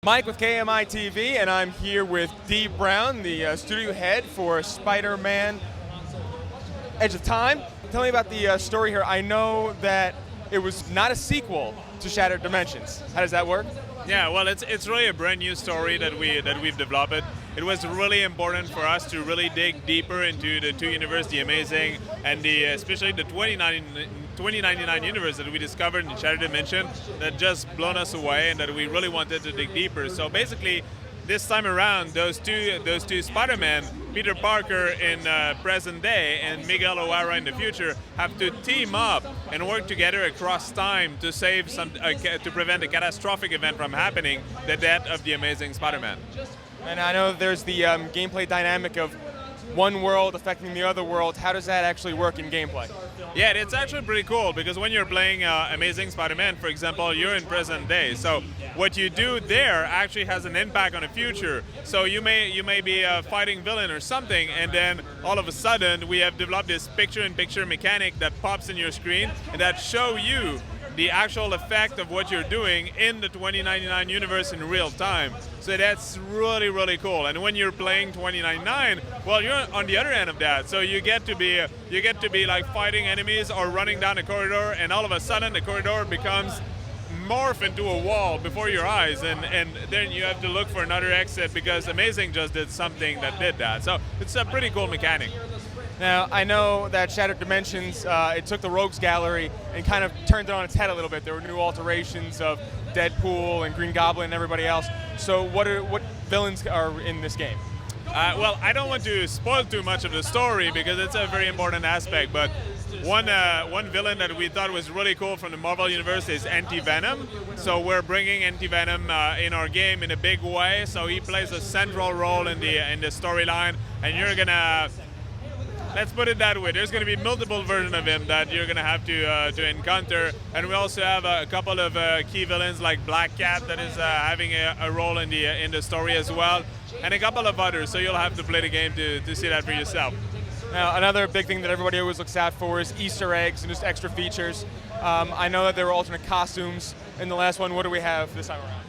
Mike with kmiTV, and I'm here with Dee Brown, the studio head for SpiderMan Edge of Time. Tell me about the story here. I know that it was not a sequel to Shattered Dimensions. How does that work? Yeah, well, it's really a brand new story that we've developed. It was really important for us to really dig deeper into the two universe, the Amazing and especially the 2099 universe that we discovered in Shattered Dimension that just blown us away, and that we really wanted to dig deeper. So basically, this time around, those two Spider-Man, Peter Parker in present day and Miguel O'Hara in the future, have to team up and work together across time to save to prevent a catastrophic event from happening, the death of the Amazing Spider-Man. And I know there's the gameplay dynamic of one world affecting the other world. How does that actually work in gameplay? Yeah, it's actually pretty cool, because when you're playing Amazing Spider-Man, for example, you're in present day. So what you do there actually has an impact on the future. So you may be a fighting villain or something, and then all of a sudden we have developed this picture-in-picture mechanic that pops in your screen and that show you the actual effect of what you're doing in the 2099 universe in real time. So that's really, really cool. And when you're playing 2099, well, you're on the other end of that. So you get to be like fighting enemies or running down a corridor, and all of a sudden the corridor becomes morph into a wall before your eyes, and then you have to look for another exit because Amazing just did something that did that. So it's a pretty cool mechanic. Now, I know that Shattered Dimensions, it took the Rogues Gallery and kind of turned it on its head a little bit. There were new alterations of Deadpool and Green Goblin and everybody else. So what villains are in this game? Well, I don't want to spoil too much of the story because it's a very important aspect, but one villain that we thought was really cool from the Marvel Universe is AntiVenom. So we're bringing AntiVenom in our game in a big way. So he plays a central role in the storyline, and you're gonna... Let's put it that way. There's going to be multiple versions of him that you're going to have to encounter, and we also have a couple of key villains like Black Cat that is having a role in the story as well, and a couple of others. So you'll have to play the game to see that for yourself. Now, another big thing that everybody always looks out for is Easter eggs and just extra features. I know that there were alternate costumes in the last one. What do we have this time around?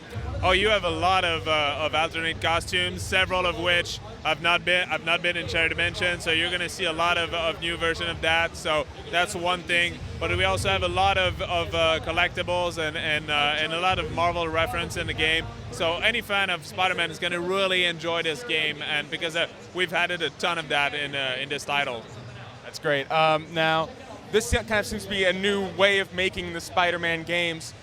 Oh, you have a lot of alternate costumes, several of which have not been in Shattered Dimension. So you're going to see a lot of new version of that. So that's one thing. But we also have a lot of collectibles and a lot of Marvel reference in the game. So any fan of Spider-Man is going to really enjoy this game, and because we've added a ton of that in this title. That's great. Now, this kind of seems to be a new way of making the Spider-Man games.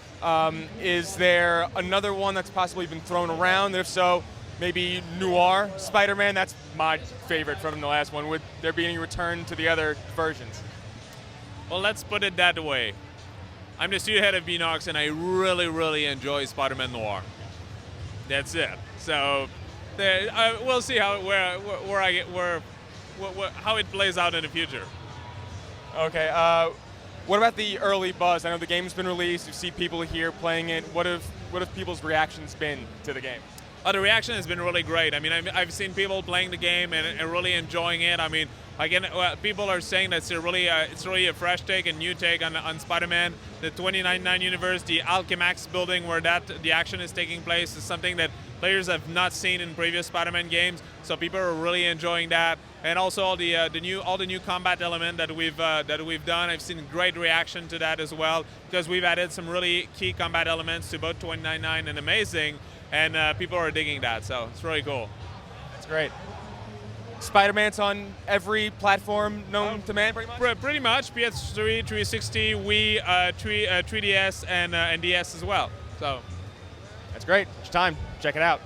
Is there another one that's possibly been thrown around? If so, maybe Noir Spider-Man? That's my favorite from the last one. Would there be any return to the other versions? Well, let's put it that way. I'm the studio head of Beenox, and I really, really enjoy Spider-Man Noir. That's it. So we'll see how how it plays out in the future. Okay. What about the early buzz? I know the game's been released. You see people here playing it. What have people's reactions been to the game? The reaction has been really great. I mean, I've seen people playing the game and really enjoying it. I mean, again, people are saying that it's really a fresh take, a new take on Spider-Man. The 2099 universe, the Alchemax building where the action is taking place, is something that players have not seen in previous Spider-Man games. So people are really enjoying that, and also all the new combat element that we've done. I've seen great reaction to that as well, because we've added some really key combat elements to both 2099 and Amazing, and people are digging that. So it's really cool. That's great. Spider-Man's on every platform known to man, pretty much? Pretty much. PS3, 360, Wii, 3DS, and DS as well. So that's great. It's time. Check it out.